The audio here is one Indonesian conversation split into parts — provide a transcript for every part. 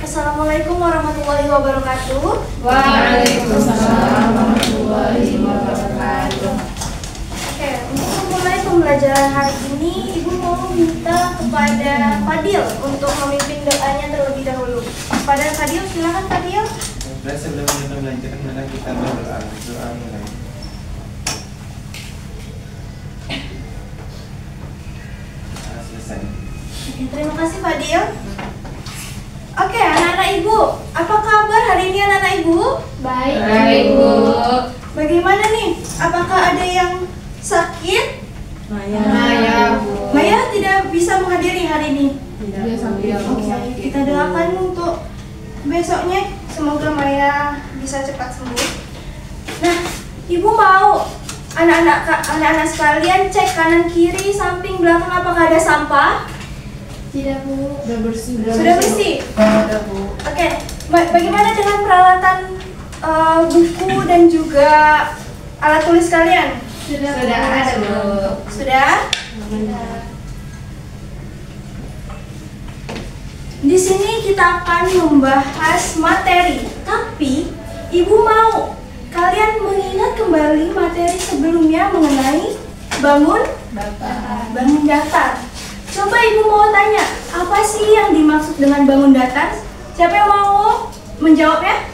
Assalamualaikum warahmatullahi wabarakatuh. Waalaikumsalam warahmatullahi wabarakatuh. Oke, untuk memulai pembelajaran hari ini, Ibu mau minta kepada Fadil untuk memimpin doanya terlebih dahulu. Pada Fadil, silakan Fadil. Sebelum kita melanjutkan, maka kita berdoa. Doa mulai. Selesai. Oke, terima kasih Fadil. Oke, anak-anak Ibu, apa kabar hari ini anak-anak Ibu? Baik, Bu. Bagaimana nih? Apakah ada yang sakit? Maya, Bu. Maya tidak bisa menghadiri hari ini. Dia sampai Oke, kita doakan untuk besoknya. Semoga Maya bisa cepat sembuh. Nah, Ibu mau anak-anak sekalian cek kanan kiri, samping, belakang apakah ada sampah? Tidak, Bu. Sudah bersih. Sudah bersih? Sudah, Bu. Oke, bagaimana dengan peralatan buku dan juga alat tulis kalian? Sudah ada, Bu. Sudah? Di sini kita akan membahas materi, tapi Ibu mau kalian mengingat kembali materi sebelumnya mengenai bangun datar. Coba Ibu mau tanya, apa sih yang dimaksud dengan bangun datar? Siapa yang mau menjawabnya?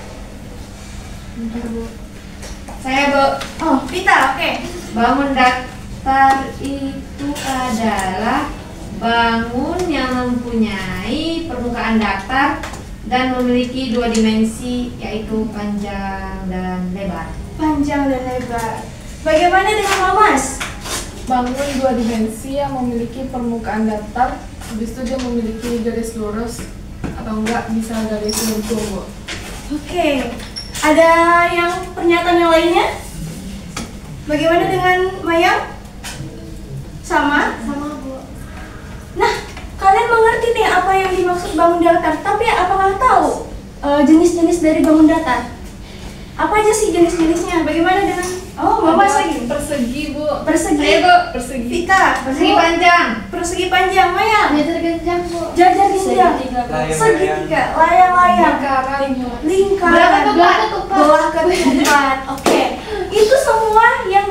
Saya, Bu. Oh, Vita, oke. Bangun datar itu adalah bangun yang mempunyai permukaan datar dan memiliki dua dimensi, yaitu panjang dan lebar. Panjang dan lebar. Bagaimana dengan Mamas? Bangun dua dimensi yang memiliki permukaan datar, habis itu dia memiliki garis lurus atau enggak bisa garis lengkung, Bu. Oke. Ada yang pernyataan yang lainnya? Bagaimana dengan Maya? Sama? Sama, Bu. Nah, kalian mengerti nih apa yang dimaksud bangun datar, tapi apakah tahu jenis-jenis dari bangun datar? Apa aja sih jenis-jenisnya? Bagaimana dengan Mamas lagi? Persegi, Bu. Persegi. Ayo, Bu. Persegi. Vita, Persegi panjang. persegi panjang. Maya, Jajar genjang, Bu. jajar genjang. Segitiga, layang-layang. Lingkaran, belah ketupat. Oke, itu semua yang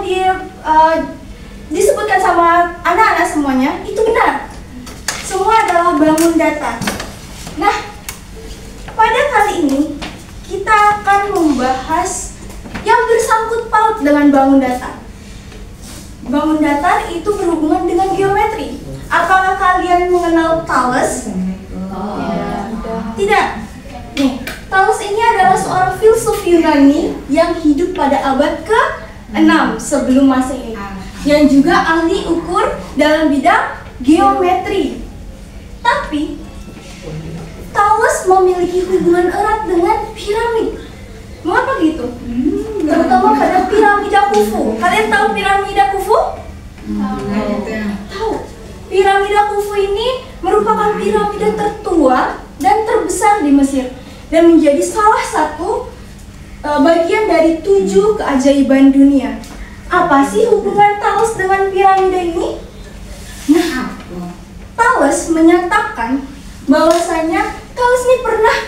disebutkan sama anak-anak semuanya itu benar. Semua adalah bangun datar. Nah, pada kali ini kita akan membahas yang bersangkut paut dengan bangun datar. Bangun datar itu berhubungan dengan geometri. Apakah kalian mengenal Thales? Tidak. Nih, Thales ini adalah seorang filsuf Yunani yang hidup pada abad ke-6 sebelum Masehi, yang juga ahli ukur dalam bidang geometri. Tapi Thales memiliki hubungan erat dengan piramid. Mengapa gitu? Terutama pada piramida Khufu. Kalian tahu piramida Khufu? Tahu. Piramida Khufu ini merupakan piramida tertua dan terbesar di Mesir dan menjadi salah satu bagian dari 7 keajaiban dunia. Apa sih hubungan Thales dengan piramida ini? Nah, Thales menyatakan bahwasanya Thales ini pernah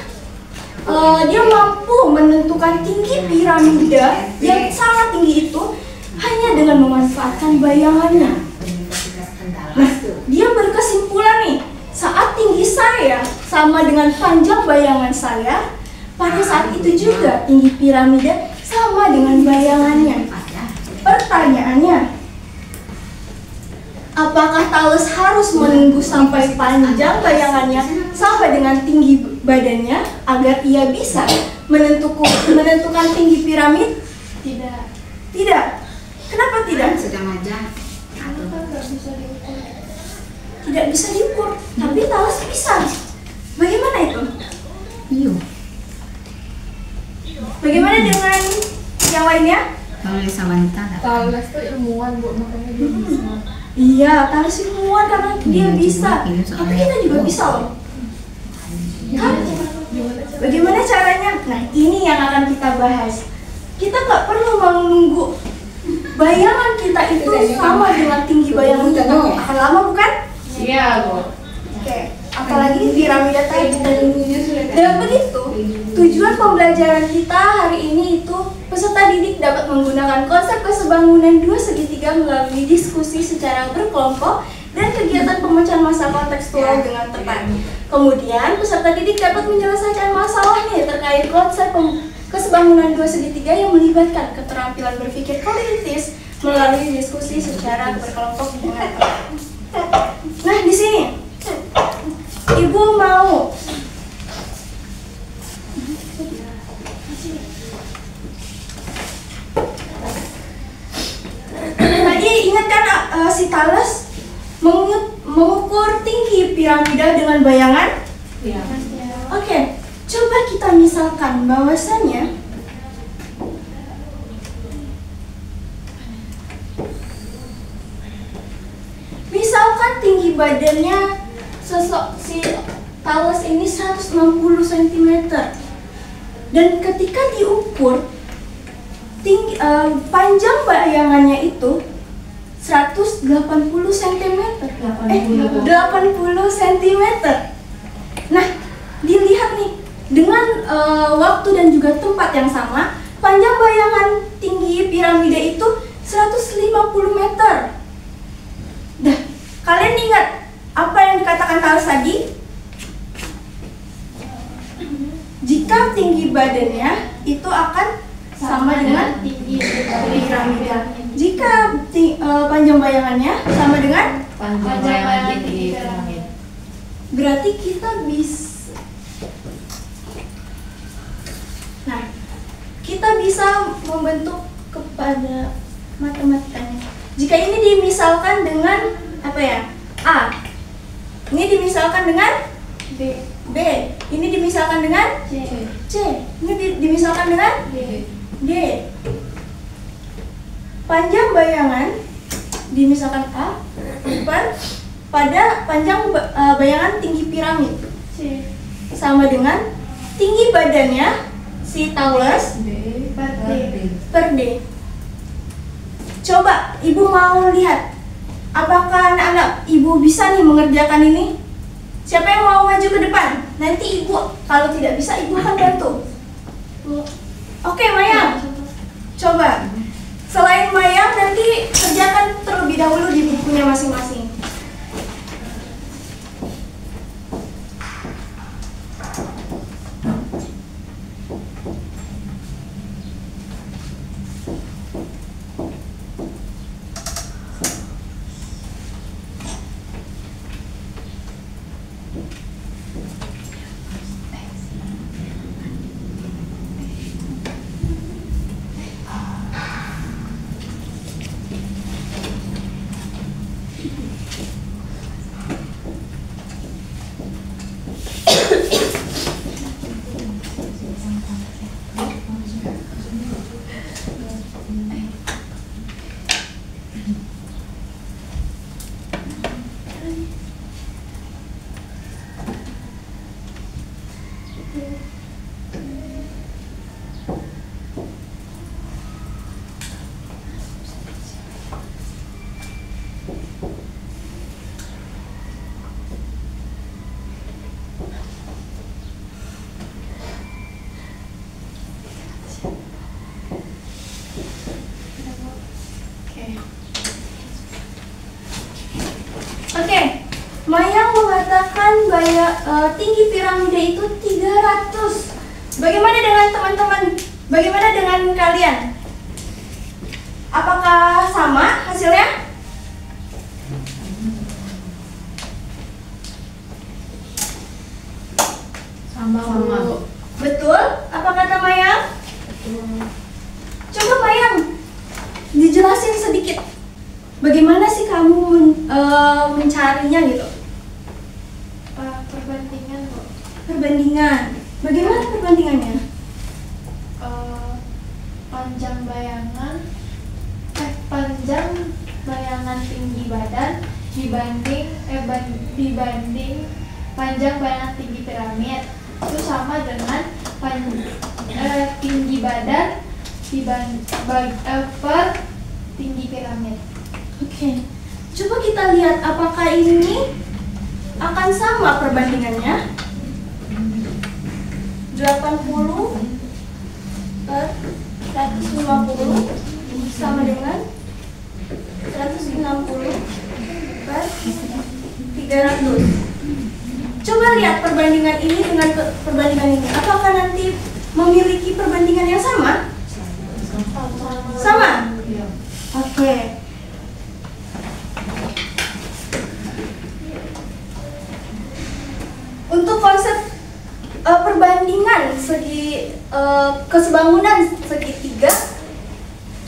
dia mampu menentukan tinggi piramida yang sangat tinggi itu hanya dengan memanfaatkan bayangannya. Nah, dia berkesimpulan nih, saat tinggi saya sama dengan panjang bayangan saya, pada saat itu juga tinggi piramida sama dengan bayangannya. Pertanyaannya, apakah Thales harus menunggu sampai panjang bayangannya sampai dengan tinggi badannya agar ia bisa menentukan tinggi piramid? Tidak. Tidak. Kenapa tidak? Tidak bisa diukur, tapi Thales bisa. Bagaimana itu? Bagaimana dengan yang lainnya? Thales itu ilmuwan, Bu, makanya dia bisa. Iya, Thales ilmuwan karena dia bisa. Tapi kita juga bisa loh. Kan? Bagaimana caranya? Nah, ini yang akan kita bahas. Kita nggak perlu menunggu bayangan kita itu sama dengan tinggi bayangan kita. Akan lama bukan? Iya, Bu. Oke. Apalagi piramida tadi. Dan begitu, tujuan pembelajaran kita hari ini itu peserta didik dapat menggunakan konsep kesebangunan dua segitiga melalui diskusi secara berkelompok dan kegiatan pemecahan masalah kontekstual dengan tepat. Kemudian, peserta didik dapat menyelesaikan masalahnya terkait konsep kesebangunan dua segitiga yang melibatkan keterampilan berpikir kritis melalui diskusi secara berkelompok dengan tepat. Nah, di sini Ibu mau tadi ingat kan si Thales mengukur tinggi piramida dengan bayangan? Iya. Oke, coba kita misalkan bahwasannya misalkan tinggi badannya si Thales ini 160 cm dan ketika diukur panjang bayangannya itu 180 cm. 80 cm. Nah, dilihat nih dengan waktu dan juga tempat yang sama, panjang bayangan tinggi piramida itu 150 meter. Dah, kalian ingat apa yang dikatakan Thales tadi? Jika tinggi badannya itu akan sama dengan tinggi piramida. Jika panjang bayangannya sama dengan Panjang bayangan tinggi piramid. berarti kita bisa. Nah, kita bisa membentuk kepada matematikanya. Jika ini dimisalkan dengan apa ya? A. Ini dimisalkan dengan D. B. Ini dimisalkan dengan C. C. Ini dimisalkan dengan D. D. Panjang bayangan dimisalkan A pada panjang bayangan tinggi piramid C. sama dengan tinggi badannya si Thales D. per D. Coba ibu mau lihat apakah anak-anak ibu bisa nih mengerjakan ini? Siapa yang mau maju ke depan? Nanti ibu kalau tidak bisa ibu akan bantu. Oke, Mayang. Coba. Selain Mayang, nanti kerjakan terlebih dahulu di bukunya masing-masing. Oke, Mayang mengatakan tinggi piramida itu 300. Bagaimana dengan teman-teman? Bagaimana dengan kalian? Apakah sama hasilnya? Sama. Betul? Apa kata Mayang? Coba Mayang dijelasin sedikit. Bagaimana sih kamu mencarinya gitu? Perbandingan, Bu. Perbandingan. Bagaimana perbandingannya? Panjang bayangan tinggi badan dibanding panjang bayangan tinggi piramid itu sama dengan tinggi badan per tinggi piramid. Oke. Coba kita lihat apakah ini akan sama perbandingannya. per 150 sama dengan 160 per 300. Coba lihat perbandingan ini dengan perbandingan ini. Apakah nanti memiliki perbandingan yang sama? Sama? Oke. Untuk konsep perbandingan segi kesebangunan segitiga,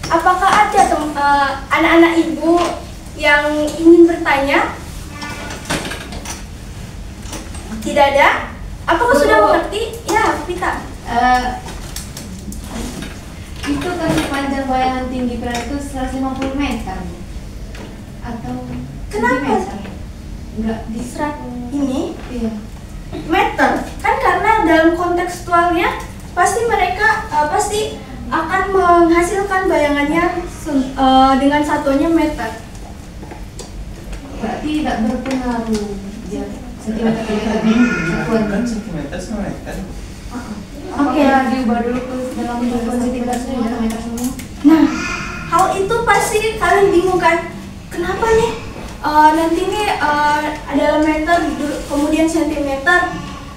apakah ada anak-anak ibu yang ingin bertanya? Tidak ada? Apakah sudah mengerti? Ya, Pita. Itu kan panjang bayangan tinggi pilar itu 150 meter atau Kenapa? meter? Enggak di Serat ini Iya. meter kan, karena dalam kontekstualnya pasti mereka pasti akan menghasilkan bayangannya dengan satuannya meter. Berarti tidak berpengaruh ya sentimeter Kan sentimeter sama meter. Oke. Diubah dulu ke dalam bentuk sentimeter semua meter semua. Nah, hal itu pasti kalian bingung kan? Kenapa nih? Nanti nih adalah meter, kemudian sentimeter.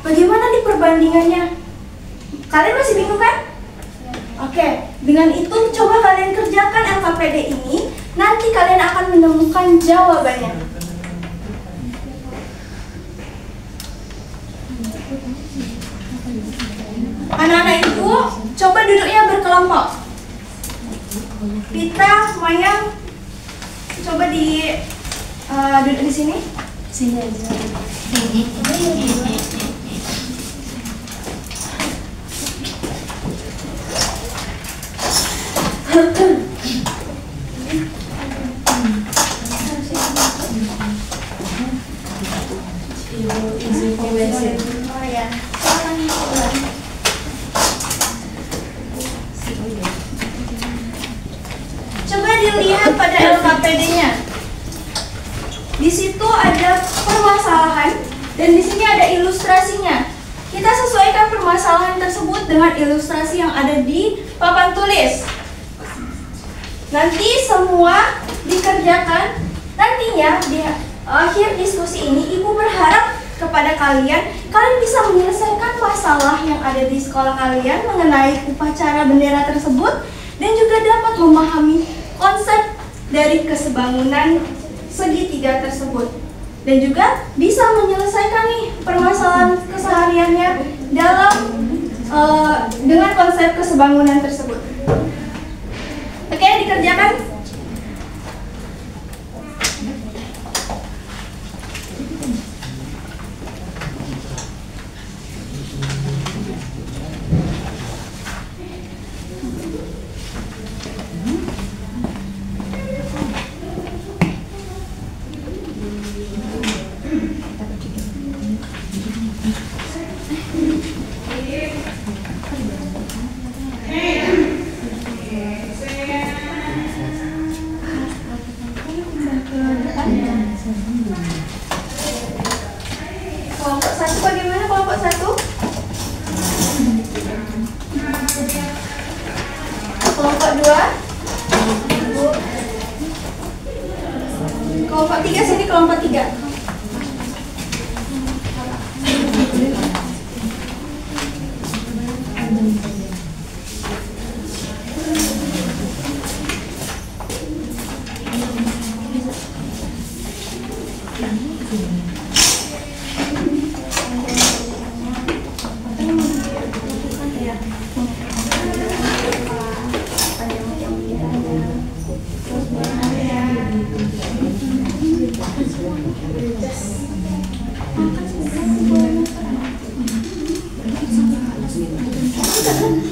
Bagaimana nih perbandingannya? Kalian masih bingung kan? Oke, dengan itu coba kalian kerjakan LKPD ini. Nanti kalian akan menemukan jawabannya. Anak-anak ibu, coba duduknya berkelompok. Pita, Mayang, coba duduk di sini. Sini aja. Oh ya. Coba dilihat pada LKPD-nya. Di situ ada permasalahan dan di sini ada ilustrasinya. Kita sesuaikan permasalahan tersebut dengan ilustrasi yang ada di papan tulis. Nanti semua dikerjakan. Nantinya di akhir diskusi ini, Ibu berharap kepada kalian bisa menyelesaikan masalah yang ada di sekolah kalian mengenai upacara bendera tersebut dan juga dapat memahami konsep dari kesebangunan segitiga tersebut dan juga bisa menyelesaikan nih permasalahan kesehariannya dalam dengan konsep kesebangunan tersebut. Oke, dikerjakan. Kelompok satu bagaimana kelompok satu? Kelompok dua? Kelompok tiga sini, kelompok tiga.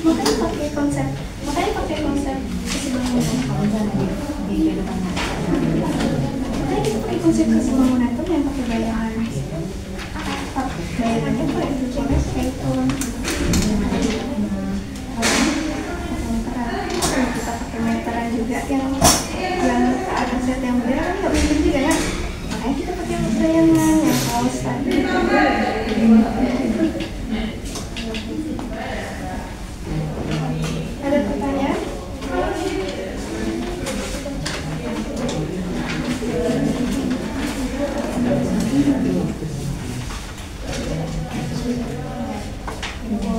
Makanya pakai konsep kesebangunan. Makanya kita pakai konsep kesebangunan itu yang pakai bayangan. Bayangannya kok itu cuma sektor. Kita pakai meteran juga yang ada set yang benar kan nggak mungkin juga ya. Makanya kita pakai bayangan yang kaos tadi. Ini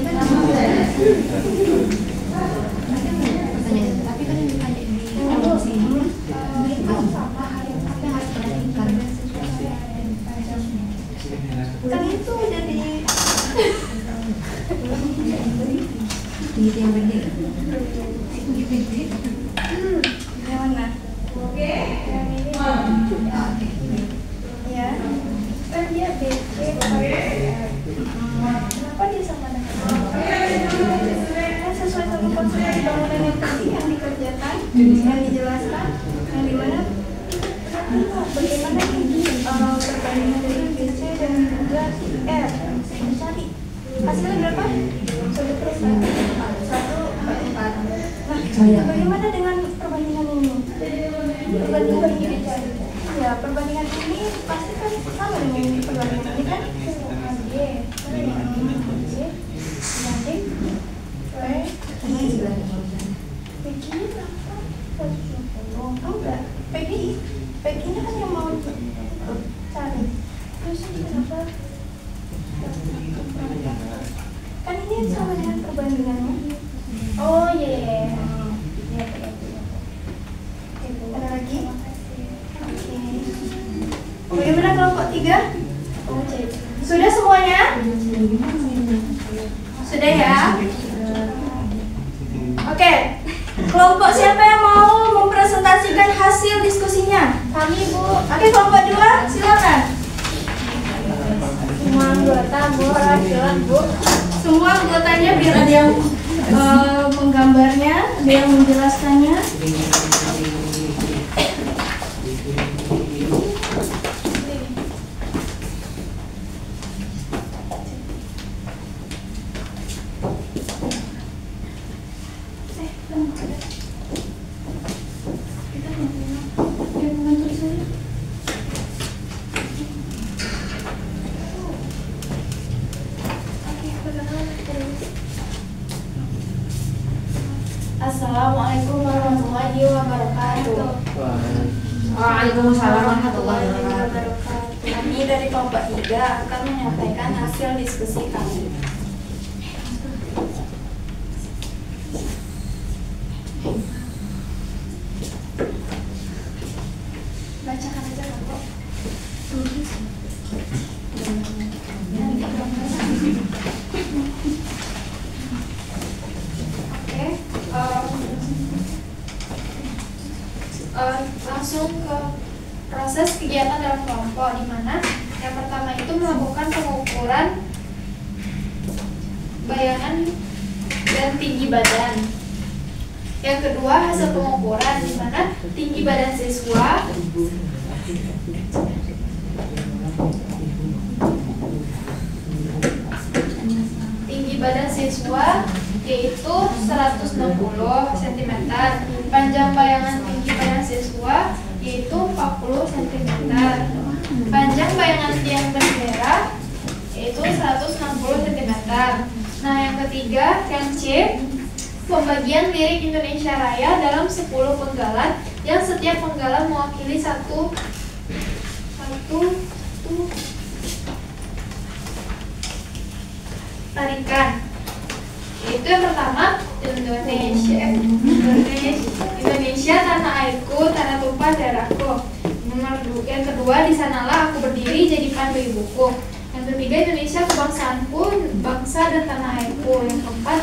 kan pertanyaan, tapi kan yang ditanya di sini apa yang harus diperhatikan? Kan itu jadi Yang gede. yang mana? Yang ini. Ya. Kan dia BC. Kenapa dia sama dengan kan sesuai sama konsep bangunan yang tadi yang dikerjakan, yang dijelaskan, yang dimana bagaimana perbandingan dari BC dan juga R dicari hasilnya berapa? 1/4. Nah, bagaimana dengan perbandingan ini? Perbandingan ini dicari. Ya, perbandingan ini pasti kan sama dengan perbandingan ini kan? PG-nya kan yang mau cari. Terus kenapa? Kan ini sama dengan perbandingannya. Oh iya. Ada lagi? Oke. Bagaimana kelompok 3? Sudah semuanya? Sudah ya? Oke. Kelompok siapa yang mau mempresentasikan hasil diskusinya? Kami, Bu. Oke, kelompok 2, silakan. Semua anggota, Bu. Bu. Semua anggotanya biar ada yang menggambarnya, ada yang menjelaskannya. Assalamualaikum warahmatullahi wabarakatuh. Waalaikumsalam warahmatullahi wabarakatuh. Kami dari kelompok 3 akan menyampaikan hasil diskusi kami. Bacakan aja, Kak. Langsung ke proses kegiatan dalam kelompok, di mana yang pertama itu melakukan pengukuran bayangan dan tinggi badan. Yang kedua hasil pengukuran, di mana tinggi badan siswa, yaitu 160 cm, panjang bayangan tinggi badan siswa yaitu 40 cm, panjang bayangan tiang bendera yaitu 160 cm. Nah, yang ketiga, yang C, pembagian lirik Indonesia Raya dalam 10 penggalan yang setiap penggalan mewakili satu tarikan. Itu yang pertama, Indonesia tanah airku, tanah tumpah darahku. Yang kedua, di sanalah aku berdiri jadi pandu ibuku. Yang ketiga, Indonesia kebangsaanku, bangsa dan tanah airku. Yang keempat,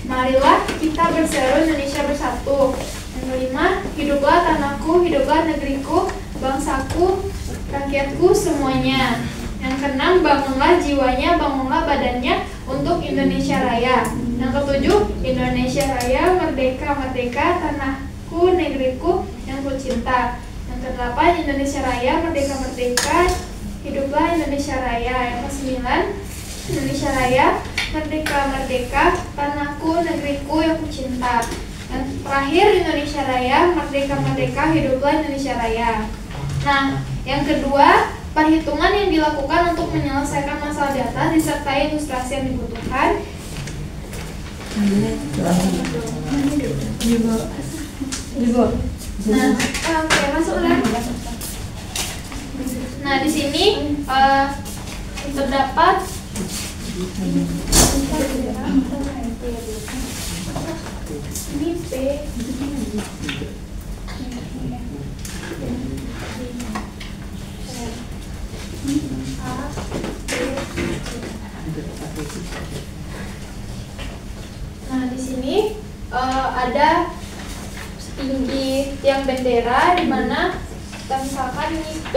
marilah kita berseru Indonesia bersatu. Yang kelima, hiduplah tanahku, hiduplah negeriku, bangsaku, rakyatku semuanya. Yang keenam, bangunlah jiwanya, bangunlah badannya untuk Indonesia Raya. Yang ketujuh, Indonesia Raya, merdeka, merdeka, tanahku, negeriku yang ku cinta. Yang kedelapan, Indonesia Raya, merdeka, merdeka, hiduplah Indonesia Raya. Yang kesembilan, Indonesia Raya, merdeka, merdeka, tanahku, negeriku yang ku cinta. Yang terakhir, Indonesia Raya, merdeka, merdeka, hiduplah Indonesia Raya. Nah, yang kedua, perhitungan yang dilakukan untuk menyelesaikan masalah data disertai ilustrasi yang dibutuhkan. Nah, oke, masuk lagi. Nah, di sini terdapat ini P Nah, di sini ada tinggi tiang bendera di mana kita misalkan ini P,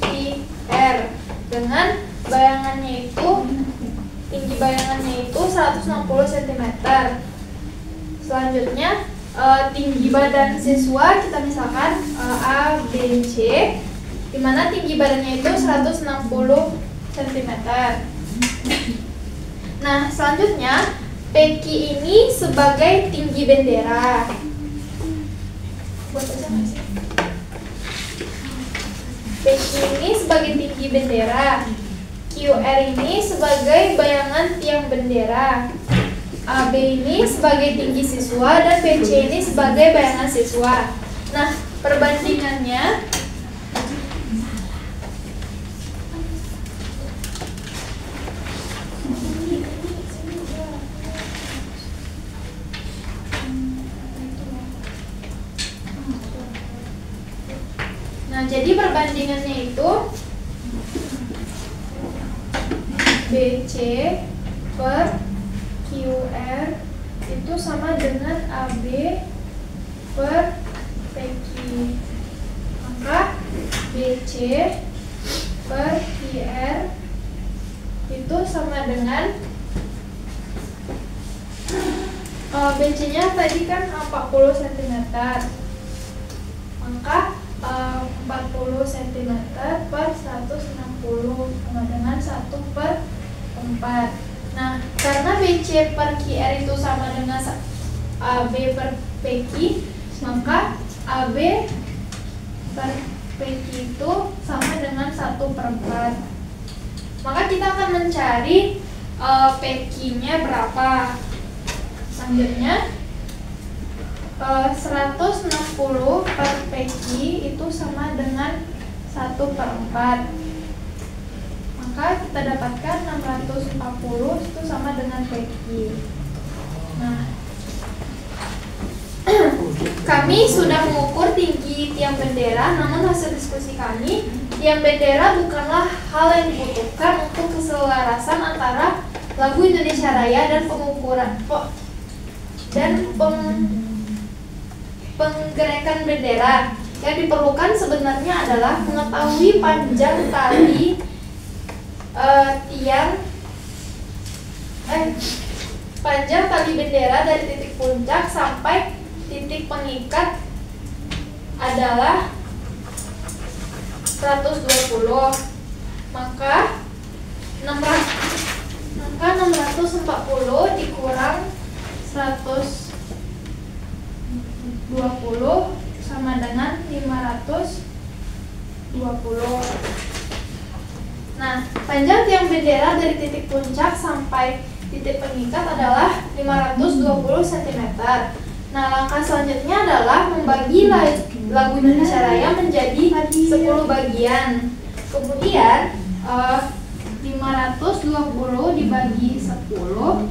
I, R dengan bayangannya itu tinggi bayangannya itu 160 cm. Selanjutnya tinggi badan siswa kita misalkan A, B, C di mana tinggi badannya itu 160 cm. Nah, selanjutnya PQ ini sebagai tinggi bendera. Buat aja nggak sih? PQ ini sebagai tinggi bendera. QR ini sebagai bayangan tiang bendera. AB ini sebagai tinggi siswa dan BC ini sebagai bayangan siswa. Nah, perbandingannya jadi perbandingannya itu BC per QR itu sama dengan AB per PQ. Maka BC per QR itu sama dengan BC nya tadi kan 40 cm. Maka 40 cm per 160 sama dengan 1 per 4. Nah, karena BC per QR itu sama dengan AB per PQ, maka AB per PQ itu sama dengan 1 per 4. Maka kita akan mencari PQ nya berapa. Selanjutnya 160 per PQ itu sama dengan 1 per 4. Maka kita dapatkan 640 itu sama dengan PQ. Nah, kami sudah mengukur tinggi tiang bendera, namun hasil diskusi kami, tiang bendera bukanlah hal yang dibutuhkan untuk keselarasan antara lagu Indonesia Raya dan penggerakan bendera. Yang diperlukan sebenarnya adalah mengetahui panjang tali panjang tali bendera dari titik puncak sampai titik pengikat adalah 120. Maka 640 dikurang 120 sama dengan 520. Nah, panjang tiang bendera dari titik puncak sampai titik pengikat adalah 520 cm. Nah, langkah selanjutnya adalah membagi lagu Indonesia Raya menjadi 10 bagian. Kemudian 520 dibagi 10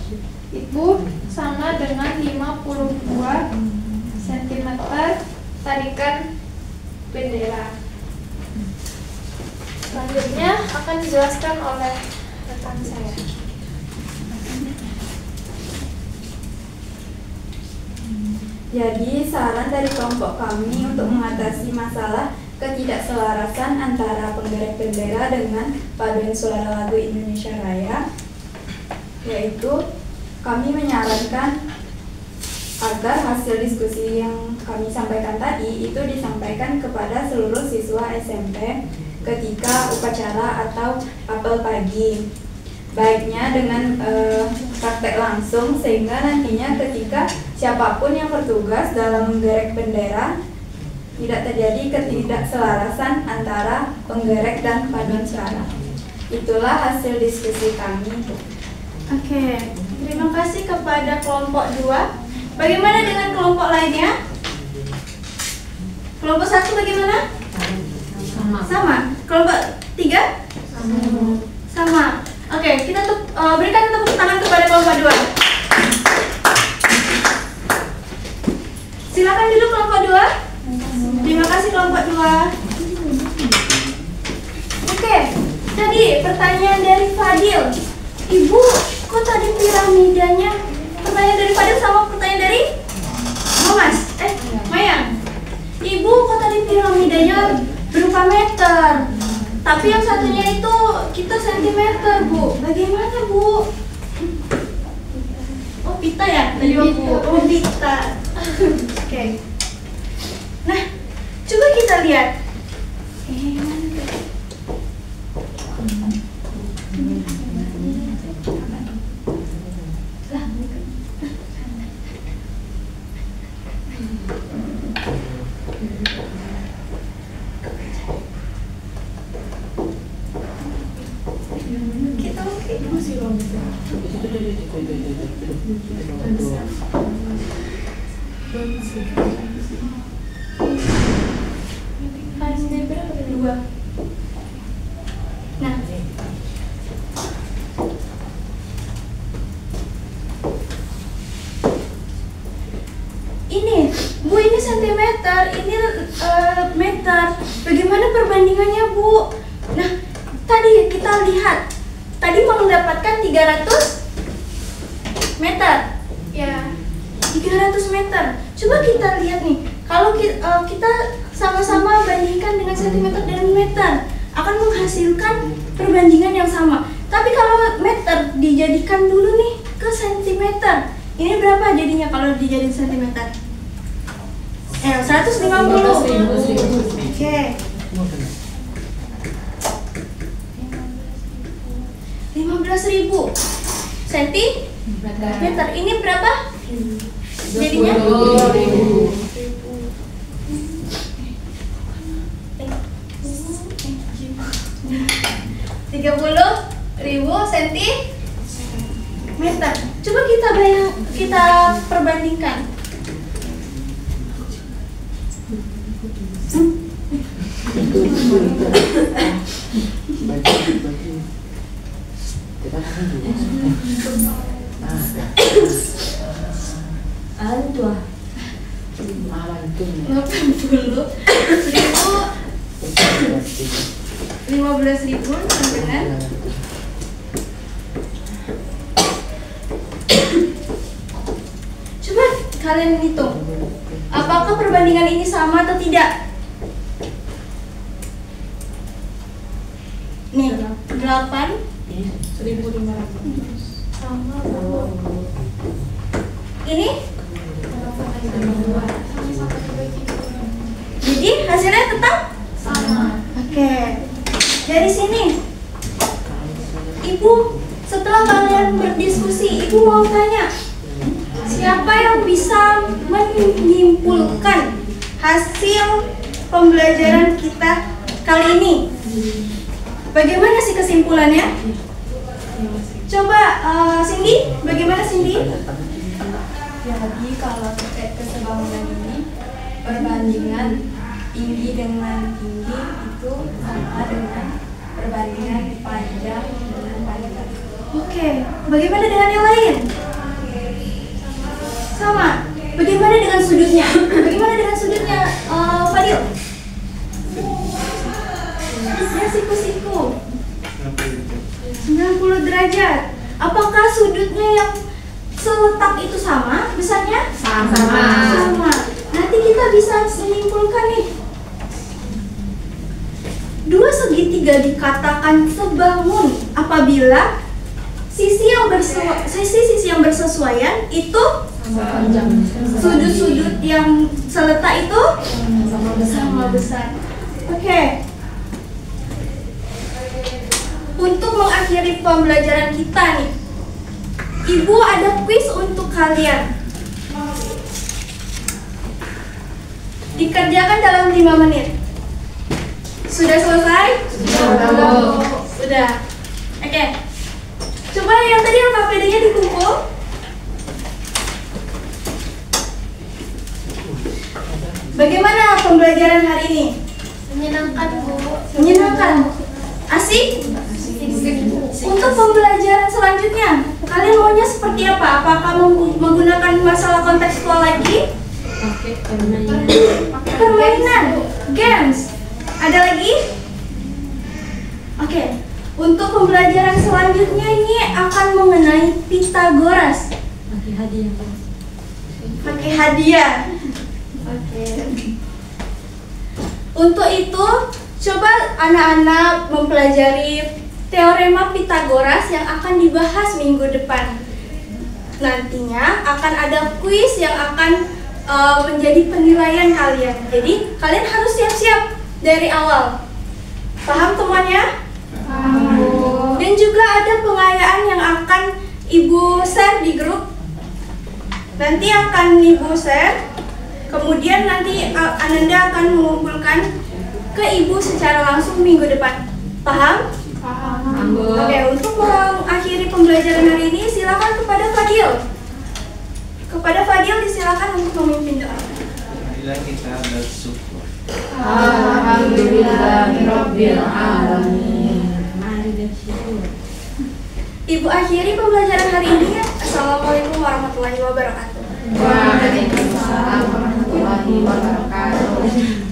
itu sama dengan 52 cm tarikan bendera. Selanjutnya akan dijelaskan oleh rekan saya. Jadi saran dari kelompok kami untuk mengatasi masalah ketidakselarasan antara penggerak bendera dengan paduan suara lagu Indonesia Raya, yaitu kami menyarankan agar hasil diskusi yang kami sampaikan tadi itu disampaikan kepada seluruh siswa SMP ketika upacara atau apel pagi. Baiknya dengan praktek langsung, sehingga nantinya ketika siapapun yang bertugas dalam menggerek bendera tidak terjadi ketidakselarasan antara penggerek dan paduan suara. Itulah hasil diskusi kami. Oke, terima kasih kepada kelompok 2. Bagaimana dengan kelompok lainnya? Kelompok 1 bagaimana? Sama. Kelompok 3? Sama. Oke, kita berikan tepuk tangan kepada kelompok 2. Silakan duduk kelompok 2. Terima kasih kelompok 2. Oke, tadi pertanyaan dari Fadil. Ibu, kok tadi piramidanya? Pertanyaan dari Fadil sama pertanyaan dari Mas. Mayang. Ibu, kok tadi piramidanya berupa meter? Tapi yang satunya itu kita sentimeter, Bu. Bagaimana, Bu? Oh, pita ya? Tadi Bu. Oh, pita. Oke. Nah, coba kita lihat. Nah, ini, Bu, ini sentimeter, ini meter. Bagaimana perbandingannya, Bu? Nah, tadi kita lihat, tadi mau mendapatkan 300 meter. Ya. 300 meter. Coba kita lihat nih, kalau kita sama-sama bandingkan dengan sentimeter dan meter, akan menghasilkan perbandingan yang sama. Tapi kalau meter dijadikan dulu nih ke sentimeter, ini berapa jadinya kalau dijadiin sentimeter? 150. Oke. 15.000 sentimeter. Ini berapa? Jadinya 30.000 sentimeter. Coba kita perbandingkan. Aduh. 15.000 dengan coba kalian hitung, apakah perbandingan ini sama atau tidak? Nih, 8 1.500 sama ini. Jadi hasilnya tetap sama. Oke. Dari sini, Ibu, setelah kalian berdiskusi, Ibu mau tanya, siapa yang bisa menyimpulkan hasil pembelajaran kita kali ini? Bagaimana sih kesimpulannya? Coba Cindy, bagaimana Cindy? Jadi kalau terkait kesebangunan ini, perbandingan tinggi dengan tinggi itu sama dengan perbandingan panjang dengan panjang. Oke, bagaimana dengan yang lain? Sama. Bagaimana dengan sudutnya? Bagaimana dengan sudutnya, Fadil? Ya, siku-siku 90 derajat. Apakah sudutnya yang seletak itu sama besarnya? Sama. Nanti kita bisa menyimpulkan nih, dua segitiga dikatakan sebangun apabila sisi yang bersesuaian itu sudut-sudut yang seletak itu sama besar. Oke. Untuk mengakhiri pembelajaran kita nih, Ibu ada quiz untuk kalian. Dikerjakan dalam 5 menit. Sudah selesai? Sudah. Oke. Coba yang tadi yang KPD-nya dikumpul. Bagaimana pembelajaran hari ini? Menyenangkan, Bu. seperti apa? Apakah menggunakan masalah kontekstual lagi? Permainan, games. Ada lagi? Oke. Untuk pembelajaran selanjutnya ini akan mengenai Pythagoras. Pakai hadiah. Oke. Untuk itu, coba anak-anak mempelajari teorema Pythagoras yang akan dibahas minggu depan. Nantinya akan ada kuis yang akan menjadi penilaian kalian. Jadi kalian harus siap-siap dari awal. Paham temannya? Dan juga ada pengayaan yang akan Ibu share di grup. Nanti akan Ibu share. Kemudian nanti Ananda akan mengumpulkan ke Ibu secara langsung minggu depan. Paham? Paham. Oke, untuk mengakhiri pembelajaran hari ini silakan kepada Fadil. Kepada Fadil disilakan untuk memimpin doa. Marilah kita bersyukur. Alhamdulillahirabbil alamin. Ibu akhiri pembelajaran hari ini. Assalamualaikum warahmatullahi wabarakatuh. Waalaikumsalam warahmatullahi wabarakatuh.